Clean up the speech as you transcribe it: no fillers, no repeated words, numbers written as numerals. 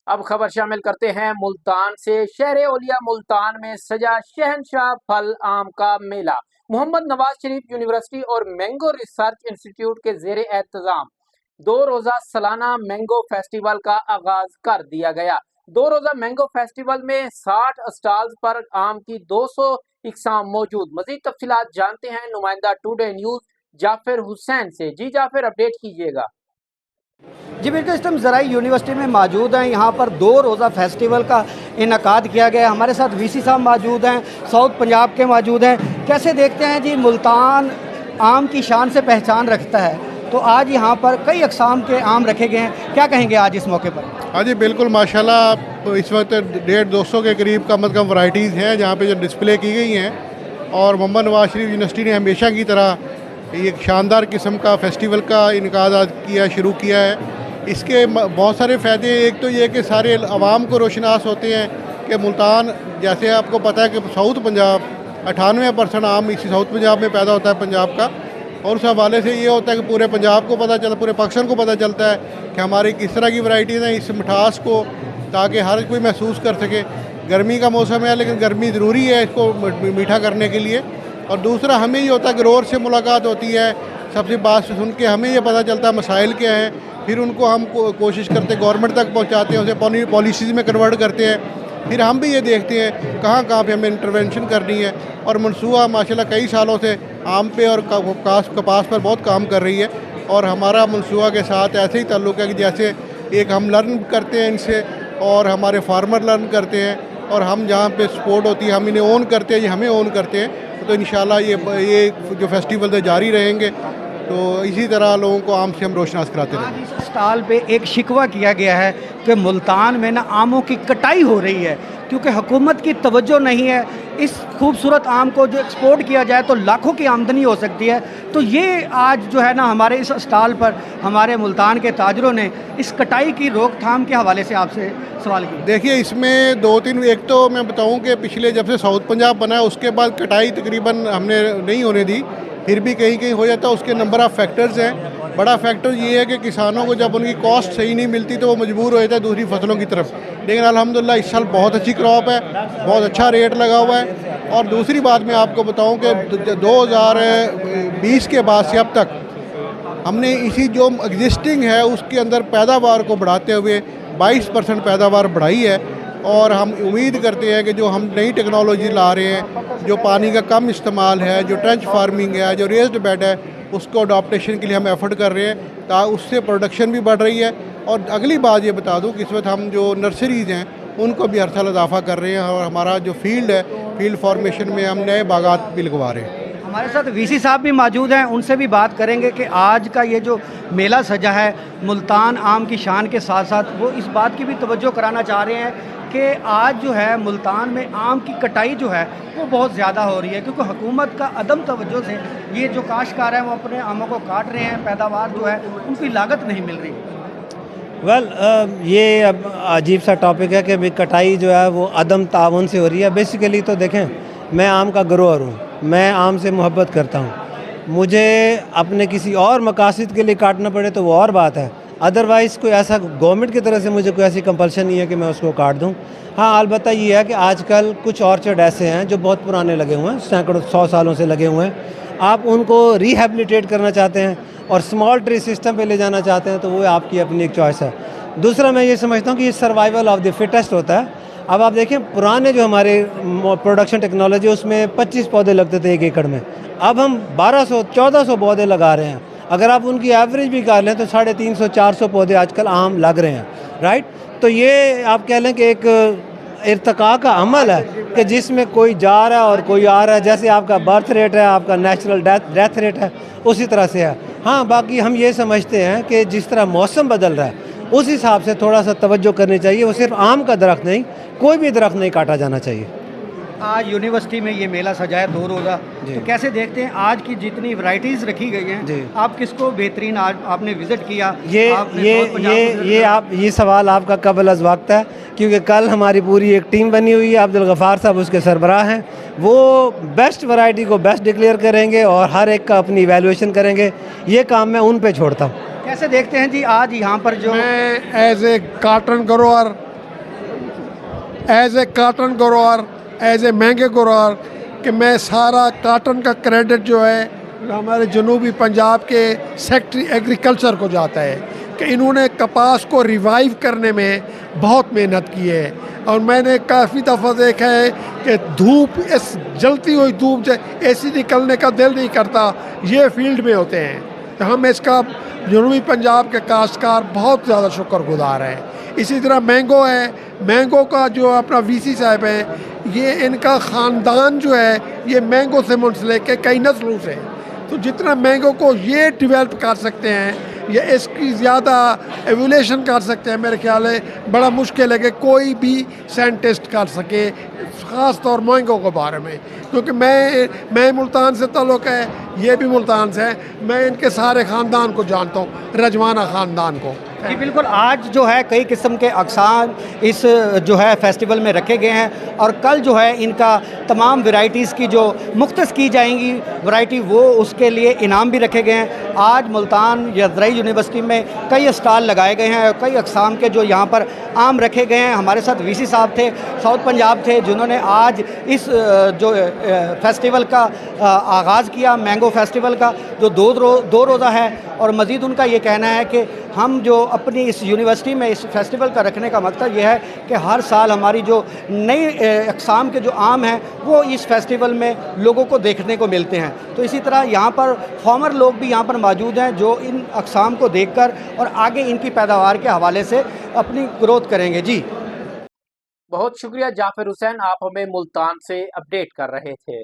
अब खबर शामिल करते हैं मुल्तान से। शहर ओलिया मुल्तान में सजा शहनशाह फल आम का मेला। मोहम्मद नवाज शरीफ यूनिवर्सिटी और मैंगो रिसर्च इंस्टीट्यूट के जेर एहतजाम 2 रोजा सालाना मैंगो फेस्टिवल का आगाज कर दिया गया। 2 रोजा मैंगो फेस्टिवल में 60 स्टॉल्स पर आम की 200 इकसाम मौजूद। मजीद तफसीलात जानते हैं नुमाइंदा टुडे न्यूज जाफिर हुसैन से। जी जाफिर, अपडेट कीजिएगा। जी बिल्कुल, इस टाइम ज़राई यूनिवर्सिटी में मौजूद हैं। यहाँ पर 2 रोज़ा फेस्टिवल का इनकाद किया गया है। हमारे साथ वीसी साहब मौजूद हैं, साउथ पंजाब के मौजूद हैं। कैसे देखते हैं जी, मुल्तान आम की शान से पहचान रखता है, तो आज यहाँ पर कई अकसाम के आम रखे गए हैं, क्या कहेंगे आज इस मौके पर? हाँ जी बिल्कुल, माशाल्लाह इस वक्त 150-200 के करीब कम अज़ कम वैरायटीज़ हैं जहाँ पे जो डिस्प्ले की गई हैं। और मोहम्मद नवाज शरीफ यूनिवर्सिटी ने हमेशा की तरह एक शानदार किस्म का फेस्टिवल का इनकाद शुरू किया है। इसके बहुत सारे फ़ायदे। एक तो ये कि सारे अवाम को रोशनास होते हैं कि मुल्तान, जैसे आपको पता है कि साउथ पंजाब 98% आम इसी साउथ पंजाब में पैदा होता है पंजाब का, और उस हवाले से ये होता है कि पूरे पंजाब को पता चलता, पूरे पाकिस्तान को पता चलता है कि हमारी किस तरह की वैरायटीज़ हैं, इस मिठास को, ताकि हर कोई महसूस कर सके। गर्मी का मौसम है लेकिन गर्मी ज़रूरी है इसको मीठा करने के लिए। और दूसरा हमें ये होता है कि रोर से मुलाकात होती है, सबसे बात सुन के हमें ये पता चलता है मसाइल क्या हैं, फिर उनको हम कोशिश करते हैं गवर्नमेंट तक पहुँचाते हैं, उसे पॉलिसीज़ में कन्वर्ट करते हैं। फिर हम भी ये देखते हैं कहाँ कहाँ पे हमें इंटरवेंशन करनी है। और मनसूबा माशाल्लाह कई सालों से आम पे और कपास पर बहुत काम कर रही है। और हमारा मनसूबा के साथ ऐसे ही ताल्लुक़ है कि जैसे एक हम लर्न करते हैं इनसे और हमारे फार्मर लर्न करते हैं, और हम जहाँ पे सपोर्ट होती है हम इन्हें ओन करते हैं, ये हमें ओन करते हैं। तो इंशाल्लाह ये जो फेस्टिवल है जारी रहेंगे। तो इसी तरह लोगों को आम से हम रोशनास कराते रहेंगे। आज इस स्टॉल पे एक शिकवा किया गया है कि मुल्तान में ना आमों की कटाई हो रही है, क्योंकि हुकूमत की तवज्जो नहीं है। इस खूबसूरत आम को जो एक्सपोर्ट किया जाए तो लाखों की आमदनी हो सकती है। तो ये आज जो है ना हमारे इस स्टॉल पर हमारे मुल्तान के ताजरों ने इस कटाई की रोकथाम के हवाले से आपसे सवाल किया। देखिए, इसमें 2-3, एक तो मैं बताऊं कि पिछले जब से साउथ पंजाब बना है उसके बाद कटाई तकरीबन हमने नहीं होने दी, फिर भी कहीं कहीं हो जाता है। उसके नंबर ऑफ़ फैक्टर्स हैं। बड़ा फैक्टर ये है कि किसानों को जब उनकी कॉस्ट सही नहीं मिलती तो वो मजबूर हो जाता है दूसरी फसलों की तरफ। लेकिन अल्हम्दुलिल्लाह इस साल बहुत अच्छी क्रॉप है, बहुत अच्छा रेट लगा हुआ है। और दूसरी बात मैं आपको बताऊं कि 2020 के बाद से अब तक हमने इसी जो एग्जिस्टिंग है उसके अंदर पैदावार को बढ़ाते हुए 22% पैदावार बढ़ाई है। और हम उम्मीद करते हैं कि जो हम नई टेक्नोलॉजी ला रहे हैं, जो पानी का कम इस्तेमाल है, जो ट्रेंच फार्मिंग है, जो रेज्ड बेड है, उसको अडॉप्टेशन के लिए हम एफर्ट कर रहे हैं, ताकि उससे प्रोडक्शन भी बढ़ रही है। और अगली बात ये बता दूं कि इस वक्त हम जो नर्सरीज़ हैं उनको भी हर साल इजाफा कर रहे हैं, और हमारा जो फील्ड है, फील्ड फॉर्मेशन में हम नए बागात भी लगवा रहे हैं। हमारे साथ वीसी साहब भी मौजूद हैं, उनसे भी बात करेंगे कि आज का ये जो मेला सजा है मुल्तान आम की शान के साथ साथ वो इस बात की भी तवज्जो कराना चाह रहे हैं कि आज जो है मुल्तान में आम की कटाई जो है वो बहुत ज़्यादा हो रही है, क्योंकि हुकूमत का अदम तवज्जो से ये जो काश्तकार हैं वो अपने आमों को काट रहे हैं, पैदावार जो है उनकी लागत नहीं मिल रही। ये अब अजीब सा टॉपिक है कि अभी कटाई जो है वो अदम ताउन से हो रही है। बेसिकली तो देखें, मैं आम का ग्रोअर हूँ, मैं आम से मोहब्बत करता हूँ। मुझे अपने किसी और मकासद के लिए काटना पड़े तो वो और बात है, अदरवाइज़ कोई ऐसा गवर्नमेंट की तरफ से मुझे कोई ऐसी कंपल्शन नहीं है कि मैं उसको काट दूँ। हाँ, अलबत्ता ये है कि आजकल कुछ ऑर्चर्ड ऐसे हैं जो बहुत पुराने लगे हुए हैं, सैकड़ों 100 सालों से लगे हुए हैं। आप उनको रिहेबिलिटेट करना चाहते हैं और स्मॉल ट्री सिस्टम पे ले जाना चाहते हैं तो वो आपकी अपनी एक चॉइस है। दूसरा, मैं ये समझता हूँ कि ये सर्वाइवल ऑफ द फिटेस्ट होता है। अब आप देखें, पुराने जो हमारे प्रोडक्शन टेक्नोलॉजी उसमें 25 पौधे लगते थे 1 एकड़ में, अब हम 1200-1400 पौधे लगा रहे हैं। अगर आप उनकी एवरेज भी कर लें तो 350-400 पौधे आजकल आम लग रहे हैं, राइट। तो ये आप कह लें कि एक इर्तिका का अमल है कि जिसमें कोई जा रहा है और कोई आ रहा है। जैसे आपका बर्थ रेट है, आपका नेचुरल डेथ रेट है, उसी तरह से है। हाँ, बाकी हम ये समझते हैं कि जिस तरह मौसम बदल रहा है उस हिसाब से थोड़ा सा तवज्जो करनी चाहिए। वो सिर्फ आम का दरख्त नहीं, कोई भी दरख्त नहीं काटा जाना चाहिए। आज यूनिवर्सिटी में ये मेला सजा है 2 रोज़ा, तो कैसे देखते हैं आज की जितनी वैरायटीज़ रखी गई हैं, आप किसको बेहतरीन आज आपने विज़िट किया? ये सवाल आपका कबल अज़ वक्त है, क्योंकि कल हमारी पूरी एक टीम बनी हुई है, अब्दुल गफ़ार साहब उसके सरबराह हैं। वो बेस्ट वैरायटी को बेस्ट डिक्लेयर करेंगे और हर एक का अपनी इवैल्यूएशन करेंगे। ये काम मैं उन पे छोड़ता हूँ। कैसे देखते हैं जी आज यहाँ पर जो मैं as a carton grower as a cotton grower, as a mango grower, कि मैं सारा काटन का क्रेडिट जो है हमारे जनूबी पंजाब के सेक्रेटरी एग्रीकल्चर को जाता है कि इन्होंने कपास को रिवाइव करने में बहुत मेहनत की है। और मैंने काफ़ी दफ़ा देखा है कि धूप, इस जलती हुई धूप से ऐसी निकलने का दिल नहीं करता, ये फील्ड में होते हैं। तो हम इसका जनूबी पंजाब के काश्तकार बहुत ज़्यादा शुक्रगुजार हैं। इसी तरह मैंगो है, मैंगो का जो अपना वीसी साहब है, ये इनका ख़ानदान जो है ये मैंगो से मुंसलिक है कई नस्लों से। तो जितना मैंगो को ये डेवलप कर सकते हैं या इसकी ज़्यादा एवोल्यूशन कर सकते हैं, मेरे ख्याल है बड़ा मुश्किल है कि कोई भी साइंटिस्ट कर सके, ख़ास तौर मैंगो के बारे में। क्योंकि मैं मुल्तान से ताल्लुक़ है, ये भी मुल्तान से है, मैं इनके सारे ख़ानदान को जानता हूँ, रजवाना ख़ानदान को। जी बिल्कुल, आज जो है कई किस्म के अक़साम इस जो है फेस्टिवल में रखे गए हैं और कल जो है इनका तमाम वैरायटीज़ की जो मुख्तस की जाएंगी वैरायटी, वो उसके लिए इनाम भी रखे गए हैं। आज मुल्तान ज़रई यूनिवर्सिटी में कई स्टॉल लगाए गए हैं और कई अक़साम के जो यहाँ पर आम रखे गए हैं। हमारे साथ वीसी साहब थे, साउथ पंजाब थे, जिन्होंने आज इस जो फेस्टिवल का आगाज़ किया, मैंगो फेस्टिवल का, जो दो रोज़ा है। और मज़ीद उनका ये कहना है कि हम जो अपनी इस यूनिवर्सिटी में इस फेस्टिवल का रखने का मकसद ये है कि हर साल हमारी जो नई अक़साम के जो आम हैं वो इस फेस्टिवल में लोगों को देखने को मिलते हैं। तो इसी तरह यहाँ पर फार्मर लोग भी यहाँ पर मौजूद हैं जो इन अक़साम को देखकर और आगे इनकी पैदावार के हवाले से अपनी ग्रोथ करेंगे। जी बहुत शुक्रिया जाफिर हुसैन, आप हमें मुल्तान से अपडेट कर रहे थे।